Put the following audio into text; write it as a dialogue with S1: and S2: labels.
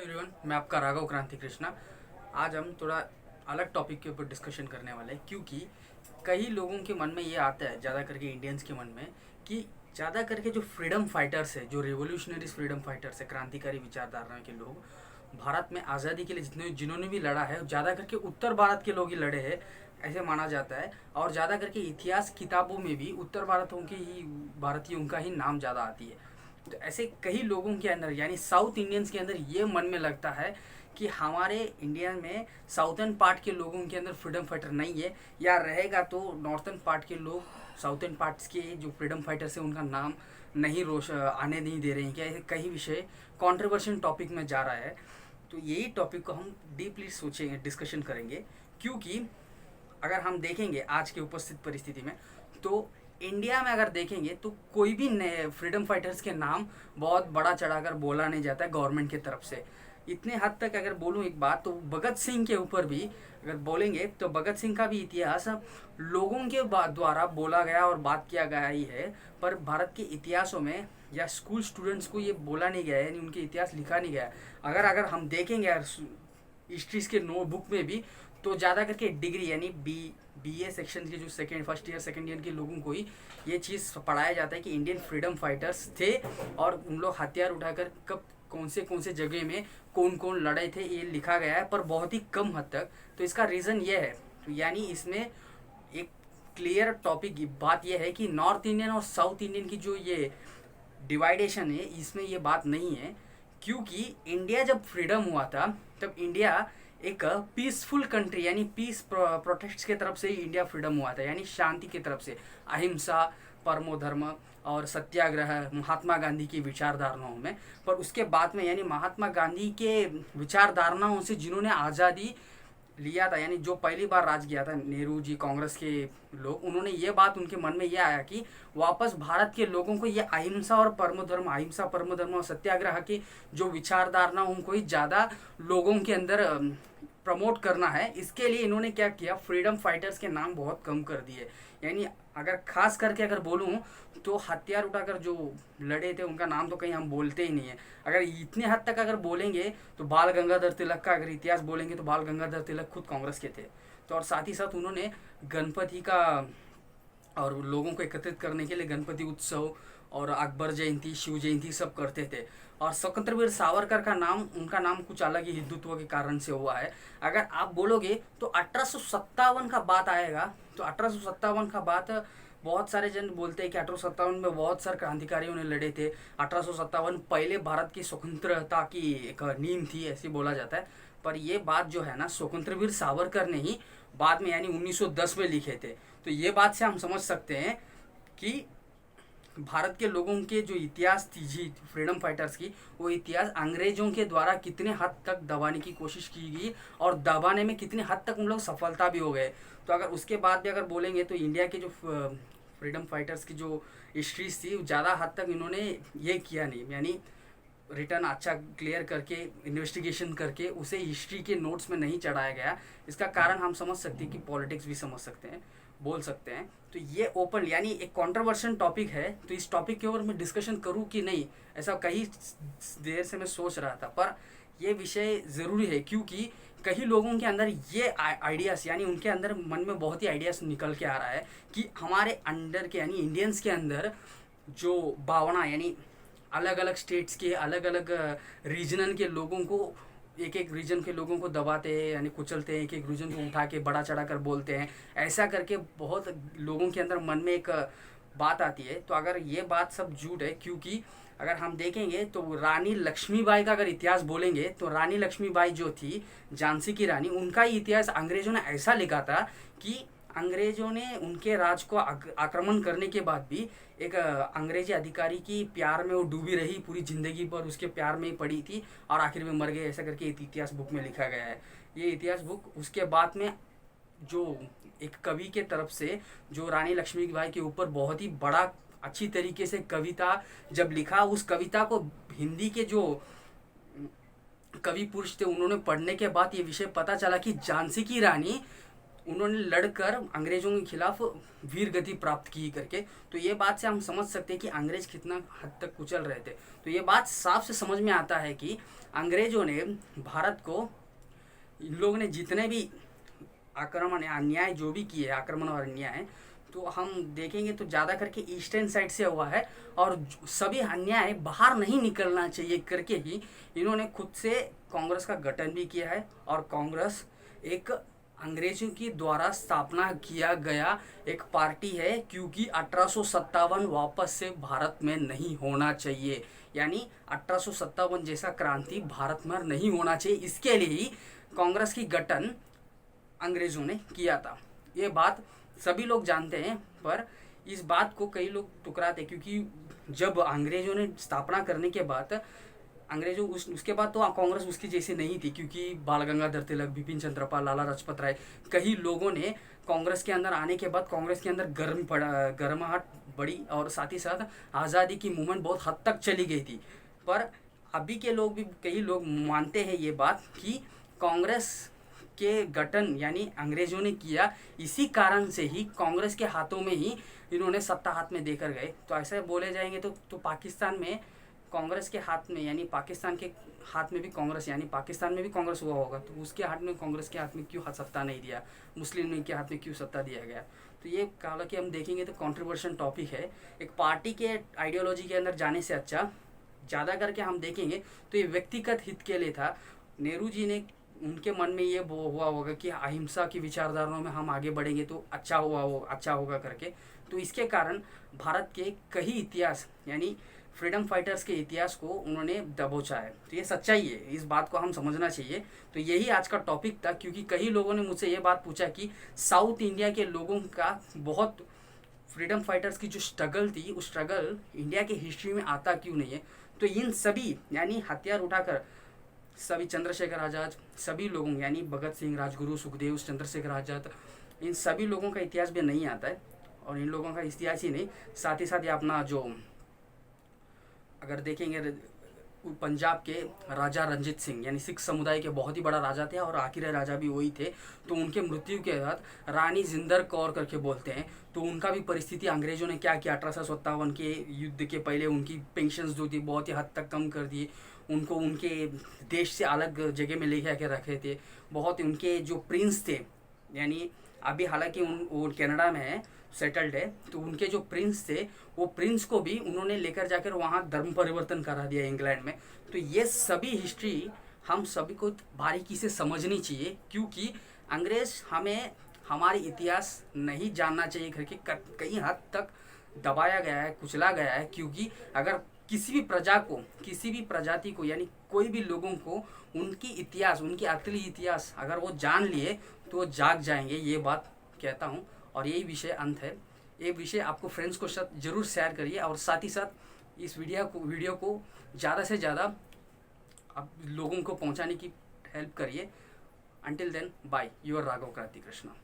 S1: Everyone, मैं आपका राघव क्रांति कृष्णा। आज हम थोड़ा अलग टॉपिक के ऊपर डिस्कशन करने वाले हैं, क्योंकि कई लोगों के मन में ये आता है, ज़्यादा करके इंडियंस के मन में, कि ज़्यादा करके जो फ्रीडम फाइटर्स है, जो रेवोल्यूशनरीज फ्रीडम फाइटर्स है, क्रांतिकारी विचारधारा के लोग, भारत में आज़ादी के लिए जिन्होंने भी लड़ा है, ज़्यादा करके उत्तर भारत के लोग ही लड़े हैं, ऐसे माना जाता है। और ज़्यादा करके इतिहास किताबों में भी उत्तर भारतीयों का ही नाम ज़्यादा आती है। तो ऐसे कई लोगों के अंदर, यानी साउथ इंडियंस के अंदर, ये मन में लगता है कि हमारे इंडिया में साउथर्न पार्ट के लोगों के अंदर फ्रीडम फाइटर नहीं है, या रहेगा तो नॉर्थर्न पार्ट के लोग साउथर्न पार्ट्स के जो फ्रीडम फाइटर्स हैं उनका नाम नहीं आने नहीं दे रहे हैं। क्या कई विषय कॉन्ट्रोवर्शियल टॉपिक में जा रहा है। तो यही टॉपिक को हम डीपली सोचेंगे, डिस्कशन करेंगे, क्योंकि अगर हम देखेंगे आज के उपस्थित परिस्थिति में, तो इंडिया में अगर देखेंगे तो कोई भी नए फ्रीडम फाइटर्स के नाम बहुत बड़ा चढ़ाकर बोला नहीं जाता है गवर्नमेंट की तरफ से। इतने हद तक अगर बोलूँ एक बात, तो भगत सिंह के ऊपर भी अगर बोलेंगे तो भगत सिंह का भी इतिहास लोगों के द्वारा बोला गया और बात किया गया ही है, पर भारत के इतिहासों में या स्कूल स्टूडेंट्स को ये बोला नहीं गया है, यानी उनके इतिहास लिखा नहीं गया है। अगर अगर हम देखेंगे अगर हिस्ट्रीज के नो बुक में भी, तो ज़्यादा करके डिग्री यानी बीए सेक्शन के जो फर्स्ट ईयर सेकंड ईयर के लोगों को ही ये चीज़ पढ़ाया जाता है कि इंडियन फ्रीडम फाइटर्स थे और उन लोग हथियार उठाकर कब कौन से जगह में कौन कौन लड़े थे, ये लिखा गया है, पर बहुत ही कम हद तक। तो इसका रीज़न ये है, तो यानी इसमें एक क्लियर टॉपिक की बात यह है कि नॉर्थ इंडियन और साउथ इंडियन की जो ये डिवाइडेशन है, इसमें ये बात नहीं है। क्योंकि इंडिया जब फ्रीडम हुआ था, तब इंडिया एक पीसफुल कंट्री, यानी पीस प्रोटेस्ट के तरफ से ही इंडिया फ्रीडम हुआ था, यानी शांति की तरफ से, अहिंसा, परमो धर्म और सत्याग्रह, महात्मा गांधी की विचारधारणाओं में। पर उसके बाद में, यानी महात्मा गांधी के विचारधारणाओं से जिन्होंने आज़ादी लिया था, यानी जो पहली बार राज किया था, नेहरू जी, कांग्रेस के लोग, उन्होंने ये बात, उनके मन में ये आया कि वापस भारत के लोगों को ये अहिंसा और परमो धर्म, अहिंसा परमो धर्म और सत्याग्रह की जो विचारधारणा, उनको ही ज़्यादा लोगों के अंदर प्रमोट करना है। इसके लिए इन्होंने क्या किया, फ्रीडम फाइटर्स के नाम बहुत कम कर दिए। यानी अगर खास करके अगर बोलूँ तो हथियार उठाकर जो लड़े थे उनका नाम तो कहीं हम बोलते ही नहीं है। अगर इतने हद तक अगर बोलेंगे तो बाल गंगाधर तिलक का अगर इतिहास बोलेंगे तो बाल गंगाधर तिलक खुद कांग्रेस के थे। तो और साथ ही साथ उन्होंने गणपति का और लोगों को एकत्रित करने के लिए गणपति उत्सव और अकबर जयंती, शिव जयंती सब करते थे। और स्वतंत्रवीर सावरकर का नाम, उनका नाम कुछ अलग ही हिंदुत्व के कारण से हुआ है। अगर आप बोलोगे तो 1857 का बात आएगा, तो 1857 का बात बहुत सारे जन बोलते हैं कि 1857 में बहुत सारे क्रांतिकारियों ने लड़े थे। 1857 पहले भारत की स्वतंत्रता की एक नींव थी, ऐसे बोला जाता है। पर ये बात जो है ना, स्वतंत्रवीर सावरकर ने ही बाद में यानी 1910 में लिखे थे। तो ये बात से हम समझ सकते हैं कि भारत के लोगों के जो इतिहास थी जी फ्रीडम फाइटर्स की, वो इतिहास अंग्रेजों के द्वारा कितने हद तक दबाने की कोशिश की गई और दबाने में कितने हद तक उन लोग सफलता भी हो गए। तो अगर उसके बाद भी अगर बोलेंगे तो इंडिया के जो फ्रीडम फाइटर्स की जो हिस्ट्रीज थी, ज़्यादा हद तक इन्होंने ये किया नहीं, यानी रिटर्न अच्छा क्लियर करके, इन्वेस्टिगेशन करके उसे हिस्ट्री के नोट्स में नहीं चढ़ाया गया। इसका कारण हम समझ सकते हैं कि पॉलिटिक्स भी समझ सकते हैं, बोल सकते हैं। तो ये ओपन, यानी एक कंट्रोवर्शियल टॉपिक है, तो इस टॉपिक के ऊपर मैं डिस्कशन करूं कि नहीं, ऐसा कई देर से मैं सोच रहा था। पर ये विषय ज़रूरी है, क्योंकि कई लोगों के अंदर ये आइडियाज़, यानी उनके अंदर मन में बहुत ही आइडियाज़ निकल के आ रहा है कि हमारे अंडर के, यानी इंडियंस के अंदर जो भावना, यानी अलग अलग स्टेट्स के अलग अलग रीजनल के लोगों को, एक एक रीजन के लोगों को दबाते हैं, यानी कुचलते हैं, एक एक रीजन को उठा के बड़ा चढ़ा कर बोलते हैं। ऐसा करके बहुत लोगों के अंदर मन में एक बात आती है। तो अगर ये बात सब झूठ है, क्योंकि अगर हम देखेंगे तो रानी लक्ष्मीबाई का अगर इतिहास बोलेंगे, तो रानी लक्ष्मीबाई जो थी, झांसी की रानी, उनका ही इतिहास अंग्रेजों ने ऐसा लिखा था कि अंग्रेजों ने उनके राज को आक्रमण करने के बाद भी एक अंग्रेजी अधिकारी की प्यार में वो डूबी रही, पूरी जिंदगी पर उसके प्यार में ही पड़ी थी और आखिर में मर गए, ऐसा करके इतिहास बुक में लिखा गया है। ये इतिहास बुक उसके बाद में जो एक कवि के तरफ से जो रानी लक्ष्मीबाई के ऊपर बहुत ही बड़ा अच्छी तरीके से कविता जब लिखा, उस कविता को हिंदी के जो कवि पुरुष थे उन्होंने पढ़ने के बाद ये विषय पता चला कि झांसी की रानी उन्होंने लड़कर अंग्रेजों के खिलाफ वीर गति प्राप्त की करके। तो ये बात से हम समझ सकते हैं कि अंग्रेज कितना हद तक कुचल रहे थे। तो ये बात साफ से समझ में आता है कि अंग्रेजों ने भारत को, इन लोगों ने जितने भी आक्रमण या अन्याय जो भी किए, आक्रमण और अन्याय, तो हम देखेंगे तो ज़्यादा करके ईस्टर्न साइड से हुआ है। और सभी अन्याय बाहर नहीं निकलना चाहिए करके ही इन्होंने खुद से कांग्रेस का गठन भी किया है। और कांग्रेस एक अंग्रेजों की द्वारा स्थापना किया गया एक पार्टी है, क्योंकि 1857 वापस से भारत में नहीं होना चाहिए। यानी 1857 जैसा क्रांति भारत में नहीं होना चाहिए, इसके लिए ही कांग्रेस की गठन अंग्रेजों ने किया था। ये बात सभी लोग जानते हैं, पर इस बात को कई लोग टुकराते, क्योंकि जब अंग्रेजों ने स्थापना करने के बाद अंग्रेजों उसके बाद तो कांग्रेस उसकी जैसी नहीं थी, क्योंकि बाल गंगाधर तिलक, बिपिन चंद्रपाल, लाला लाजपत राय, कई लोगों ने कांग्रेस के अंदर आने के बाद कांग्रेस के अंदर गर्माहट बढ़ी और साथ ही साथ आज़ादी की मूवमेंट बहुत हद तक चली गई थी। पर अभी के लोग भी, कई लोग मानते हैं ये बात कि कांग्रेस के गठन यानी अंग्रेजों ने किया, इसी कारण से ही कांग्रेस के हाथों में ही इन्होंने सत्ता हाथ में देकर गए। तो ऐसे बोले जाएंगे तो पाकिस्तान में कांग्रेस के हाथ में, यानी पाकिस्तान के हाथ में भी कांग्रेस, यानी पाकिस्तान में भी कांग्रेस हुआ होगा, तो उसके हाथ में, कांग्रेस के हाथ में क्यों सत्ता नहीं दिया, मुस्लिम लीग के हाथ में क्यों सत्ता दिया गया। तो ये हालांकि हम देखेंगे तो कंट्रोवर्शियल टॉपिक है। एक पार्टी के आइडियोलॉजी के अंदर जाने से अच्छा ज़्यादा करके हम देखेंगे तो ये व्यक्तिगत हित के लिए था। नेहरू जी ने, उनके मन में ये हुआ होगा कि अहिंसा की विचारधाराओं में हम आगे बढ़ेंगे तो अच्छा होगा करके। तो इसके कारण भारत के कई इतिहास यानी फ्रीडम फाइटर्स के इतिहास को उन्होंने दबोचा है। तो ये सच्चाई है, इस बात को हम समझना चाहिए। तो यही आज का टॉपिक था, क्योंकि कई लोगों ने मुझसे ये बात पूछा कि साउथ इंडिया के लोगों का बहुत फ्रीडम फाइटर्स की जो स्ट्रगल थी, उस स्ट्रगल इंडिया के हिस्ट्री में आता क्यों नहीं है। तो इन सभी यानी हथियार उठाकर सभी चंद्रशेखर आज़ाद, सभी लोगों यानी भगत सिंह, राजगुरु, सुखदेव, चंद्रशेखर आज़ाद, इन सभी लोगों का इतिहास भी नहीं आता है। और इन लोगों का इतिहास ही नहीं, साथ ही साथ ये अपना जो, अगर देखेंगे पंजाब के राजा रंजीत सिंह यानी सिख समुदाय के बहुत ही बड़ा राजा थे और आखिरी राजा भी वही थे। तो उनके मृत्यु के बाद रानी जिंदर कौर करके बोलते हैं, तो उनका भी परिस्थिति अंग्रेजों ने क्या किया, 1857 के युद्ध के पहले उनकी पेंशन्स जो थी बहुत ही हद तक कम कर दिए, उनको उनके देश से अलग जगह में लेके आके रखे थे। बहुत उनके जो प्रिंस थे, यानी अभी हालांकि वो कनाडा में है, सेटल्ड है, तो उनके जो प्रिंस थे वो प्रिंस को भी उन्होंने लेकर जाकर वहाँ धर्म परिवर्तन करा दिया इंग्लैंड में। तो ये सभी हिस्ट्री हम सभी को बारीकी से समझनी चाहिए, क्योंकि अंग्रेज हमें हमारी इतिहास नहीं जानना चाहिए करके कई हद तक दबाया गया है, कुचला गया है। क्योंकि अगर किसी भी प्रजा को, किसी भी प्रजाति को, यानी कोई भी लोगों को उनकी इतिहास, उनकी असली इतिहास अगर वो जान लिए तो वो जाग जाएंगे, ये बात कहता हूँ। और यही विषय अंत है। ये विषय आपको फ्रेंड्स को साथ जरूर शेयर करिए, और साथ ही साथ इस वीडियो को ज़्यादा से ज़्यादा आप लोगों को पहुंचाने की हेल्प करिए। Until then, bye, your Raghav Kranti Krishna.